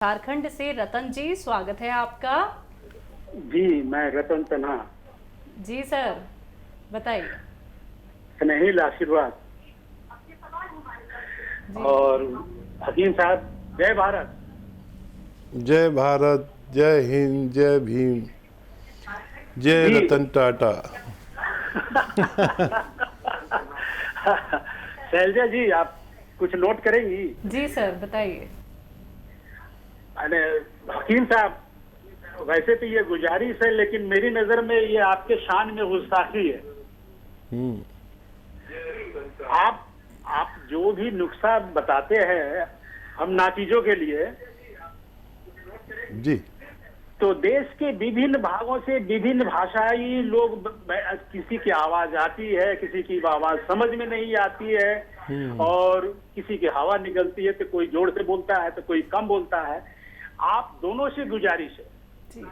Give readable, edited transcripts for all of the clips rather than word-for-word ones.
झारखंड से रतन जी, स्वागत है आपका। जी, मैं रतन तन्हा। जी सर, बताइए। स्नेहिल आशीर्वाद। जी और हकीम साहब, जय भारत। जय भारत, जय हिंद, जय भीम, जय जी। रतन टाटा। शैलजा जी, आप कुछ नोट करेंगी? जी सर, बताइए। अरे हकीम साहब, वैसे तो ये गुजारिश है, लेकिन मेरी नजर में ये आपके शान में गुस्ताखी है। आप जो भी नुस्खा बताते हैं हम नाचीजों के लिए, जी तो देश के विभिन्न भागों से विभिन्न भाषाई लोग, किसी की आवाज आती है, किसी की आवाज समझ में नहीं आती है, और किसी की हवा निकलती है, तो कोई जोर से बोलता है तो कोई कम बोलता है। आप दोनों से गुजारिश है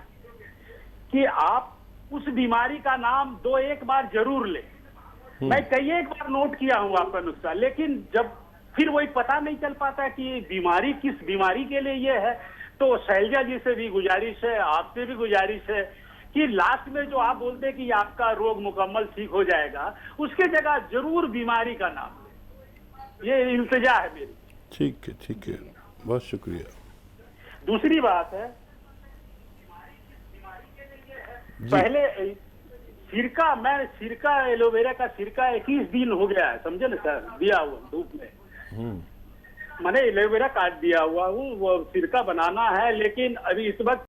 कि आप उस बीमारी का नाम दो एक बार जरूर लें। मैं कई एक बार नोट किया हूं आपका नुस्खा, लेकिन जब फिर वही पता नहीं चल पाता कि बीमारी किस बीमारी के लिए ये है। तो शैलजा जी से भी गुजारिश है, आपसे भी गुजारिश है कि लास्ट में जो आप बोलते हैं कि आपका रोग मुकम्मल ठीक हो जाएगा, उसके जगह जरूर बीमारी का नाम लें। ये इल्तिजा है मेरी। ठीक है, बहुत शुक्रिया। दूसरी बात है, जी। पहले सिरका एलोवेरा का सिरका 21 दिन हो गया है, समझे ना सर, दिया हुआ धूप में। मैंने एलोवेरा काट दिया हुआ हूँ, वो सिरका बनाना है, लेकिन अभी इस वक्त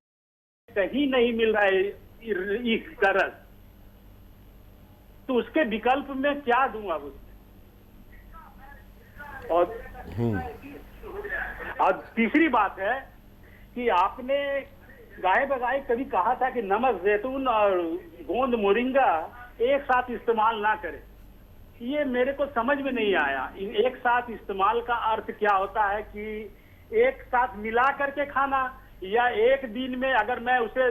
कहीं नहीं मिल रहा है इसका रस। तो उसके विकल्प में क्या दूं अब उसमें? और तीसरी बात है कि आपने गाय बगाए कभी कहा था कि नमक, जैतून और गोंद मोरिंगा एक साथ इस्तेमाल ना करें। ये मेरे को समझ में नहीं आया। एक साथ इस्तेमाल का अर्थ क्या होता है कि एक साथ मिला करके खाना, या एक दिन में अगर मैं उसे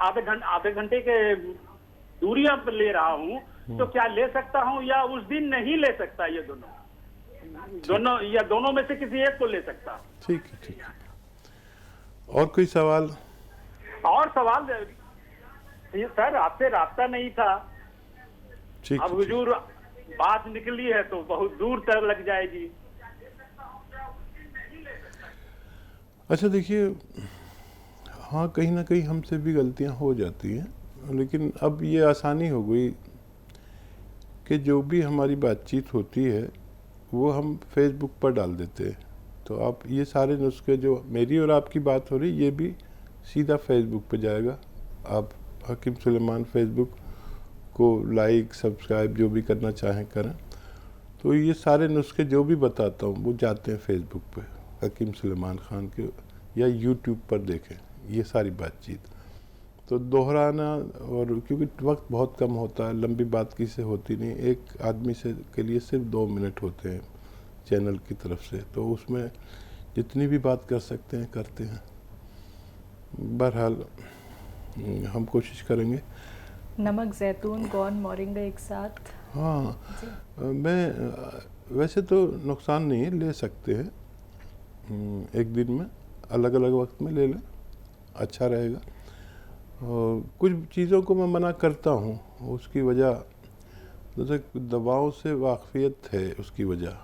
आधे घंटे के दूरियों पर ले रहा हूँ तो क्या ले सकता हूँ, या उस दिन नहीं ले सकता? ये दोनों में से किसी एक को ले सकता हूँ। ठीक है। और कोई सवाल? और सवाल सर, आपसे रास्ता नहीं था, अब हुजूर बात निकली है तो बहुत दूर तक लग जाएगी। अच्छा देखिए, हाँ, कहीं ना कहीं हमसे भी गलतियां हो जाती हैं, लेकिन अब ये आसानी हो गई कि जो भी हमारी बातचीत होती है वो हम फेसबुक पर डाल देते हैं। तो आप ये सारे नुस्खे, जो मेरी और आपकी बात हो रही, ये भी सीधा फेसबुक पे जाएगा। आप हकीम सुलेमान फेसबुक को लाइक, सब्सक्राइब जो भी करना चाहें करें। तो ये सारे नुस्खे जो भी बताता हूँ वो जाते हैं फेसबुक पे, हकीम सुलेमान खान के, या यूट्यूब पर देखें ये सारी बातचीत। तो दोहराना, और क्योंकि वक्त बहुत कम होता है, लंबी बात किसी से होती नहीं, एक आदमी से के लिए सिर्फ 2 मिनट होते हैं चैनल की तरफ से, तो उसमें जितनी भी बात कर सकते हैं करते हैं। बहरहाल हम कोशिश करेंगे। नमक, जैतून, गोंद, मोरिंगा एक साथ। हाँ, मैं वैसे तो नुकसान नहीं है, ले सकते हैं। एक दिन में अलग अलग वक्त में ले लें, अच्छा रहेगा। और कुछ चीज़ों को मैं मना करता हूँ, उसकी वजह जैसे दवाओं से वाकफियत है, उसकी वजह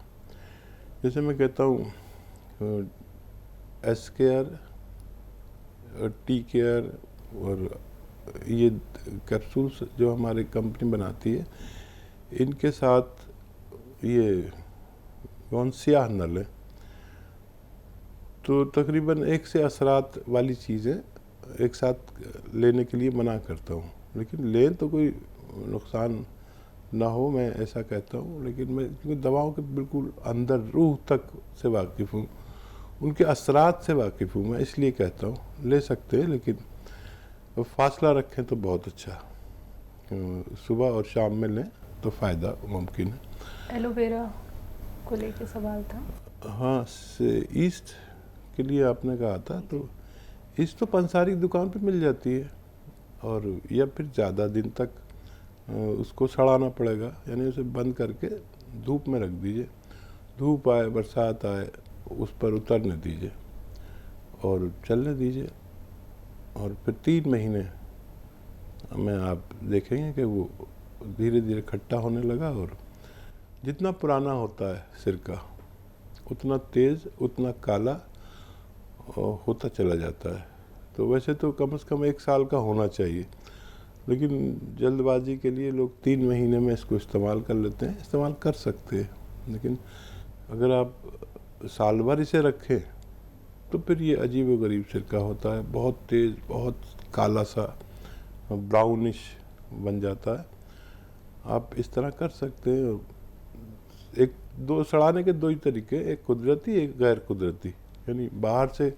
जैसे मैं कहता हूँ एस केयर, टी केयर और ये कैप्सूल्स जो हमारी कंपनी बनाती है, इनके साथ ये कौन स्याह नल है, तो तकरीबन 1 से असरात वाली चीज़ें एक साथ लेने के लिए मना करता हूँ। लेकिन लें तो कोई नुकसान ना हो, मैं ऐसा कहता हूँ। लेकिन मैं क्योंकि दवाओं के बिल्कुल अंदर रूह तक से वाकिफ़ हूँ, उनके असरात से वाकिफ़ हूँ, मैं इसलिए कहता हूँ ले सकते हैं, लेकिन फासला रखें तो बहुत अच्छा। सुबह और शाम में लें तो फ़ायदा मुमकिन है। एलोवेरा को लेके सवाल था। हाँ, ईस्ट के लिए आपने कहा था, तो ईस्ट तो पंसारी की दुकान पे मिल जाती है, और या फिर ज़्यादा दिन तक उसको सड़ाना पड़ेगा, यानी उसे बंद करके धूप में रख दीजिए। धूप आए, बरसात आए, उस पर उतरने दीजिए, और चलने दीजिए, और फिर 3 महीने में आप देखेंगे कि वो धीरे धीरे खट्टा होने लगा, और जितना पुराना होता है सिरका उतना तेज़, उतना काला होता चला जाता है। तो वैसे तो कम से कम 1 साल का होना चाहिए, लेकिन जल्दबाजी के लिए लोग 3 महीने में इसको इस्तेमाल कर लेते हैं। इस्तेमाल कर सकते हैं, लेकिन अगर आप साल भर इसे रखें तो फिर ये अजीब व गरीब सिरका होता है, बहुत तेज़, बहुत काला सा ब्राउनिश बन जाता है। आप इस तरह कर सकते हैं। एक दो सड़ाने के 2 ही तरीके, एक कुदरती, एक गैर कुदरती। यानी बाहर से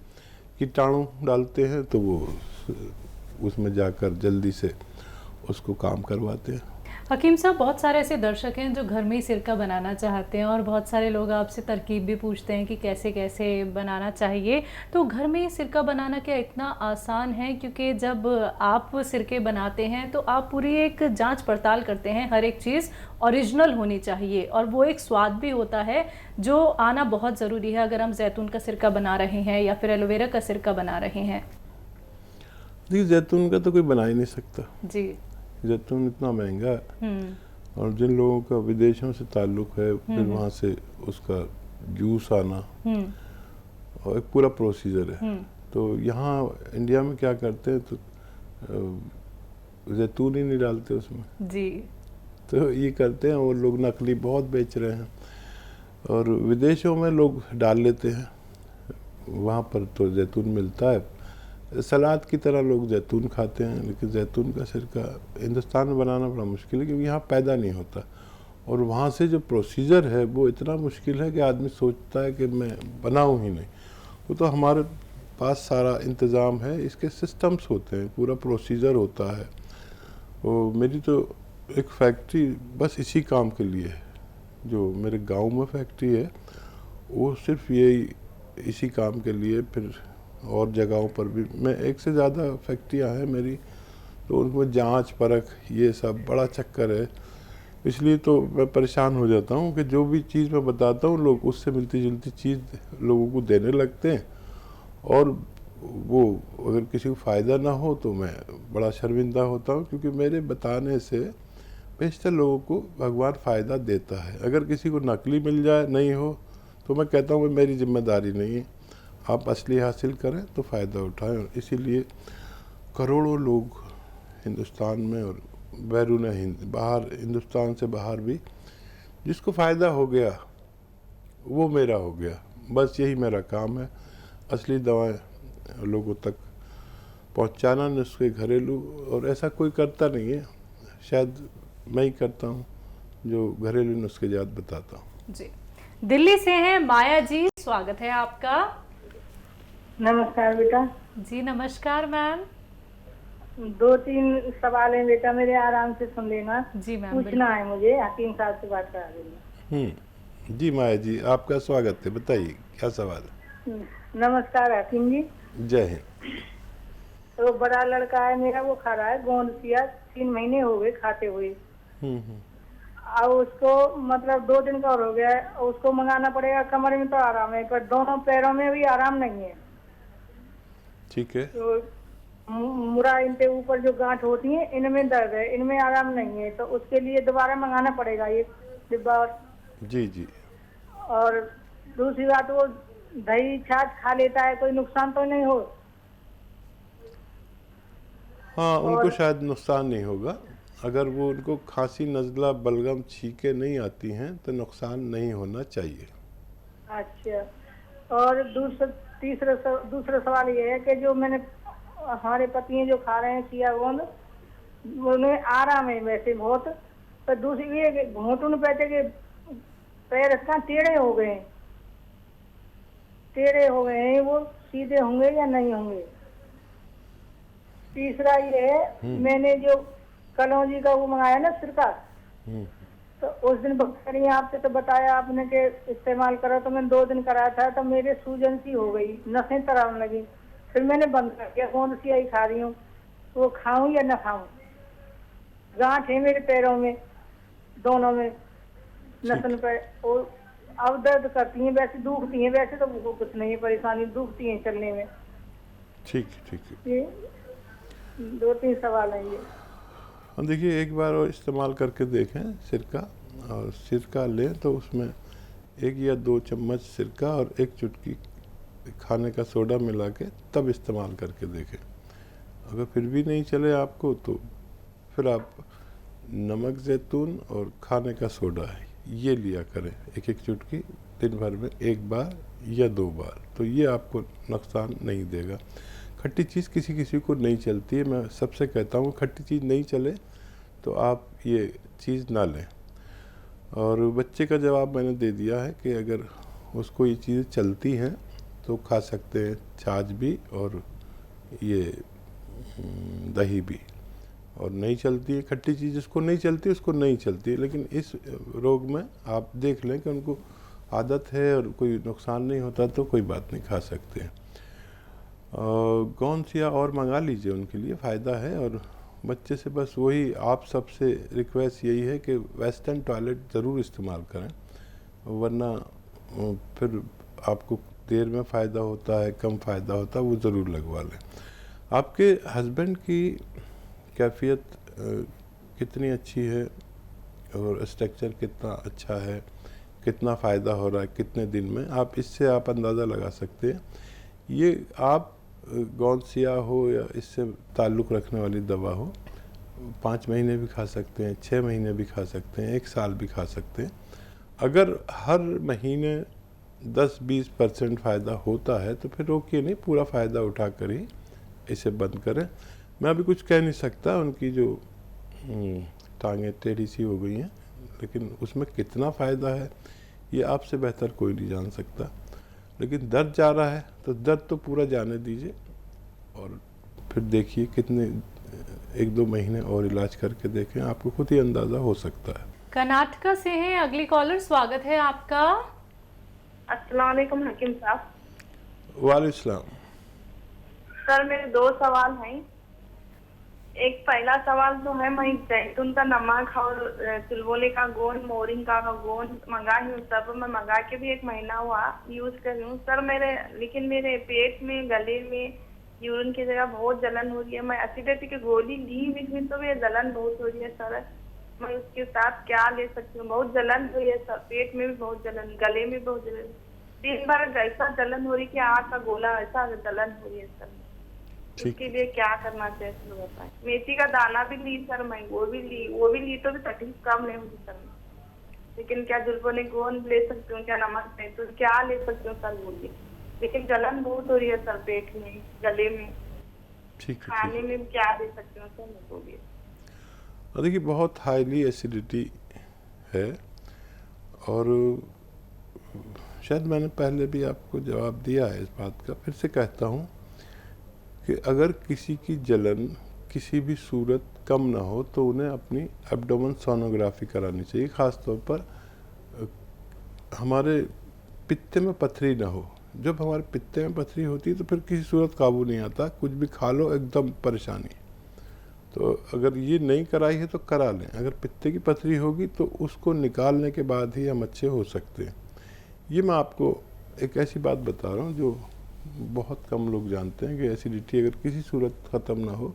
कीटाणु डालते हैं तो वो उसमें जाकर जल्दी से उसको काम करवाते हैं। हकीम साहब, बहुत सारे ऐसे दर्शक हैं जो घर में ही सिरका बनाना चाहते हैं, और बहुत सारे लोग आपसे तरकीब भी पूछते हैं कि कैसे कैसे बनाना चाहिए। तो घर में ही सिरका बनाना क्या इतना आसान है? क्योंकि जब आप सिरके बनाते हैं तो आप पूरी एक जांच पड़ताल करते हैं, हर एक चीज़ ओरिजिनल होनी चाहिए, और वो एक स्वाद भी होता है जो आना बहुत ज़रूरी है अगर हम जैतून का सिरका बना रहे हैं या फिर एलोवेरा का सिरका बना रहे हैं। देखिए, जैतून का तो कोई बना ही नहीं सकता जी। जैतून इतना महंगा है, और जिन लोगों का विदेशों से ताल्लुक है, फिर वहाँ से उसका जूस आना, और एक पूरा प्रोसीजर है। तो यहाँ इंडिया में क्या करते हैं, तो जैतून ही नहीं डालते उसमें जी। तो ये करते हैं, और लोग नकली बहुत बेच रहे हैं, और विदेशों में लोग डाल लेते हैं। वहाँ पर तो जैतून मिलता है, सलाद की तरह लोग जैतून खाते हैं, लेकिन जैतून का सिरका हिंदुस्तान में बनाना बड़ा मुश्किल है, क्योंकि यहाँ पैदा नहीं होता, और वहाँ से जो प्रोसीजर है वो इतना मुश्किल है कि आदमी सोचता है कि मैं बनाऊँ ही नहीं। वो तो हमारे पास सारा इंतज़ाम है, इसके सिस्टम्स होते हैं, पूरा प्रोसीजर होता है। वो मेरी तो एक फैक्ट्री बस इसी काम के लिए है, जो मेरे गांव में फैक्ट्री है वो सिर्फ यही इसी काम के लिए। फिर और जगहों पर भी मैं 1 से ज़्यादा फैक्ट्रियां हैं मेरी, तो उनमें जांच परख ये सब बड़ा चक्कर है। इसलिए तो मैं परेशान हो जाता हूँ कि जो भी चीज़ मैं बताता हूँ लोग उससे मिलती जुलती चीज़ लोगों को देने लगते हैं, और वो अगर किसी को फ़ायदा ना हो तो मैं बड़ा शर्मिंदा होता हूँ, क्योंकि मेरे बताने से बेशतर लोगों को भगवान फ़ायदा देता है। अगर किसी को नकली मिल जाए, नहीं हो, तो मैं कहता हूँ मेरी जिम्मेदारी नहीं है, आप असली हासिल करें तो फ़ायदा उठाएं। और इसीलिए करोड़ों लोग हिंदुस्तान में और बैरून हिंद, बाहर हिंदुस्तान से बाहर भी, जिसको फ़ायदा हो गया वो मेरा हो गया। बस यही मेरा काम है, असली दवाएं लोगों तक पहुंचाना, नुस्खे घरेलू। और ऐसा कोई करता नहीं है, शायद मैं ही करता हूं जो घरेलू नुस्खे जात बताता हूं। जी। दिल्ली से हैं माया जी, स्वागत है आपका। नमस्कार बेटा। जी नमस्कार मैम। 2-3 सवाल हैं बेटा मेरे, आराम से सुन लेना। जी मैम। पूछना है मुझे, हकीम साहब से बात करा देना। जी माया जी, आपका स्वागत है, बताइए क्या सवाल है। नमस्कार हकीम जी। जय हिंद। तो बड़ा लड़का है मेरा, वो खा रहा है गोंद पिया, 3 महीने हो गए खाते हुए। अब उसको मतलब 2 दिन का और हो गया है, उसको मंगाना पड़ेगा। कमर में तो आराम है, पर दोनों पैरों में भी आराम नहीं है। ठीक है। तो मुरा इनके ऊपर जो गांठ होती है इनमें दर्द है, इनमें आराम नहीं है, तो उसके लिए दोबारा मंगाना पड़ेगा ये डिब्बा। जी जी। और दूसरी बात, वो दही छाछ खा लेता है, कोई नुकसान तो नहीं हो? हाँ, उनको शायद नुकसान नहीं होगा। अगर वो उनको खांसी, नज़ला, बलगम, छींके नहीं आती हैं तो नुकसान नहीं होना चाहिए। अच्छा। और दूसरा सवाल ये है कि जो मैंने हमारे पति हैं जो खा रहे हैं चिया गोंद, उन्हें आराम है वैसे बहुत, पर दूसरी ये घुटन पे के पैर टेढ़े हो गए हैं, वो सीधे होंगे या नहीं होंगे? तीसरा ये है, मैंने जो कलौंजी का वो मंगाया ना सिरका, तो उस दिन बकरी आपसे तो बताया आपने कि इस्तेमाल करा, तो मैंने 2 दिन कराया था, तो मेरे सूजन सी हो गई, नसें तराने लगी, फिर मैंने बंद कर दिया। कौन सी आई खा रही हूँ, वो खाऊं या न खाऊं? गांठ है मेरे पैरों में, दोनों में नसन पे, और अब दर्द करती हैं, वैसे दुखती हैं, वैसे तो कुछ नहीं है परेशानी, दुखती हैं चलने में। ठीक है, ठीक है। ये 2-3 सवाल हैं ये। हाँ, देखिए एक बार और इस्तेमाल करके देखें सिरका, और सिरका लें तो उसमें 1 या 2 चम्मच सिरका और 1 चुटकी खाने का सोडा मिला के तब इस्तेमाल करके देखें। अगर फिर भी नहीं चले आपको तो फिर आप नमक ज़ैतून और खाने का सोडा है ये लिया करें, 1-1 चुटकी दिन भर में 1 बार या 2 बार, तो ये आपको नुकसान नहीं देगा। खट्टी चीज़ किसी किसी को नहीं चलती है, मैं सबसे कहता हूँ खट्टी चीज़ नहीं चले तो आप ये चीज़ ना लें। और बच्चे का जवाब मैंने दे दिया है कि अगर उसको ये चीज़ें चलती हैं तो खा सकते हैं, छाछ भी और ये दही भी। और नहीं चलती है खट्टी चीज़, जिसको नहीं चलती उसको नहीं चलती है, लेकिन इस रोग में आप देख लें कि उनको आदत है और कोई नुकसान नहीं होता तो कोई बात नहीं, खा सकते हैं। गौनसिया और मंगा लीजिए, उनके लिए फ़ायदा है। और बच्चे से बस वही आप सबसे रिक्वेस्ट यही है कि वेस्टर्न टॉयलेट ज़रूर इस्तेमाल करें, वरना फिर आपको देर में फ़ायदा होता है, कम फ़ायदा होता है, वो ज़रूर लगवा लें। आपके हस्बैंड की कैफियत कितनी अच्छी है और स्ट्रक्चर कितना अच्छा है, कितना फ़ायदा हो रहा है कितने दिन में, आप इससे आप अंदाज़ा लगा सकते हैं। ये आप गौनसिया हो या इससे ताल्लुक़ रखने वाली दवा हो, 5 महीने भी खा सकते हैं, 6 महीने भी खा सकते हैं, 1 साल भी खा सकते हैं। अगर हर महीने 10-20% फ़ायदा होता है तो फिर रोकिए नहीं, पूरा फ़ायदा उठा कर ही इसे बंद करें। मैं अभी कुछ कह नहीं सकता, उनकी जो टांगें टेढ़ी सी हो गई हैं, लेकिन उसमें कितना फ़ायदा है ये आपसे बेहतर कोई नहीं जान सकता। लेकिन दर्द जा रहा है तो दर्द तो पूरा जाने दीजिए और फिर देखिए कितने 1-2 महीने और इलाज करके देखें, आपको खुद ही अंदाज़ा हो सकता है। कर्नाटका से हैं अगली कॉलर, स्वागत है आपका। अस्सलाम वालेकुम हकीम साहब। वालेकुम सलाम। सर मेरे 2 सवाल हैं। एक पहला सवाल तो है, मैं जैतून का नमक और चिलगोले का गोंद, मोरिंगा का गोंद मंगाई हूँ, सब मैं मंगा के भी 1 महीना हुआ यूज कर रही हूँ सर। लेकिन मेरे पेट में, गले में, यूरिन की जगह बहुत जलन हो रही है। मैं एसिडिटी की गोली ली भी तो भी जलन बहुत हो रही है सर। मैं उसके साथ क्या ले सकती हूँ? बहुत जलन हो रही है सर, पेट में भी बहुत जलन, गले में बहुत जलन, दिन भर ऐसा जलन हो रही है कि आग का गोला ऐसा जलन हो रही है सर। उसके लिए क्या करना चाहिए सर बताएं। मेथी का दाना भी ली सर मैं, वो भी ली तो भी तकलीफ कम नहीं हुई सर। लेकिन क्या जुल्फोने गोंद ले सकती हूँ, क्या नमक नहीं, तो क्या ले सकती हूँ सर बोलिए। लेकिन जलन बहुत हो रही है सर, पेट में, गले में, खाने में क्या दे सकती हूँ सर बोलिए। देखिए बहुत हाईली एसिडिटी है और शायद मैंने पहले भी आपको जवाब दिया है इस बात का, फिर से कहता हूँ कि अगर किसी की जलन किसी भी सूरत कम ना हो तो उन्हें अपनी एब्डोमेन सोनोग्राफी करानी चाहिए। ख़ास तौर पर हमारे पित्ते में पथरी ना हो। जब हमारे पित्ते में पथरी होती है तो फिर किसी सूरत काबू नहीं आता, कुछ भी खा लो एकदम परेशानी। तो अगर ये नहीं कराई है तो करा लें। अगर पित्ते की पथरी होगी तो उसको निकालने के बाद ही हम अच्छे हो सकते हैं। ये मैं आपको एक ऐसी बात बता रहा हूँ जो बहुत कम लोग जानते हैं कि एसिडिटी अगर किसी सूरत ख़त्म ना हो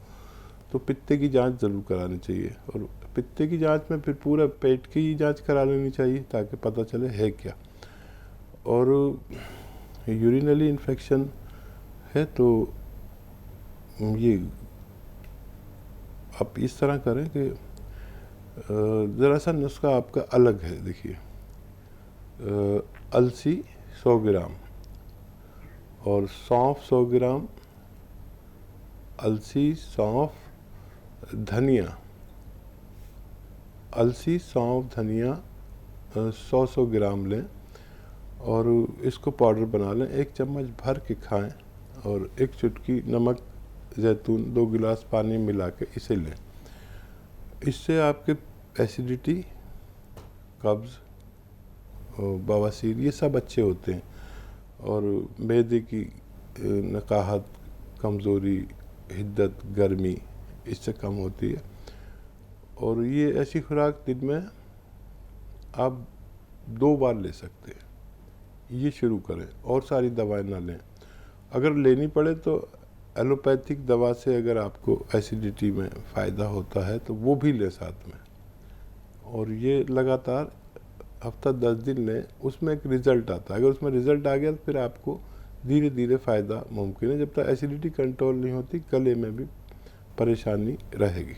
तो पित्ते की जांच ज़रूर करानी चाहिए। और पित्ते की जांच में फिर पूरा पेट की जांच करा लेनी चाहिए ताकि पता चले है क्या। और यूरिनरी इन्फेक्शन है तो ये आप इस तरह करें कि ज़रा सा नुस्खा आपका अलग है। देखिए अलसी 100 ग्राम और सौंफ 100 ग्राम, अलसी, सौंफ, धनिया, अलसी, सौंफ, धनिया 100 ग्राम लें और इसको पाउडर बना लें। 1 चम्मच भर के खाएं और 1 चुटकी नमक, जैतून, 2 गिलास पानी मिला के इसे लें। इससे आपके एसिडिटी, कब्ज़, बवासीर ये सब अच्छे होते हैं और मैदे की नकाहत, कमज़ोरी, हिद्दत, गर्मी इससे कम होती है। और ये ऐसी खुराक दिन में आप 2 बार ले सकते हैं। ये शुरू करें और सारी दवाएं ना लें। अगर लेनी पड़े तो एलोपैथिक दवा से अगर आपको एसिडिटी में फ़ायदा होता है तो वो भी लें साथ में, और ये लगातार हफ्ता 10 दिन लें, उसमें एक रिज़ल्ट आता है। अगर उसमें रिज़ल्ट आ गया तो फिर आपको धीरे धीरे फ़ायदा मुमकिन है। जब तक एसिडिटी कंट्रोल नहीं होती, गले में भी परेशानी रहेगी।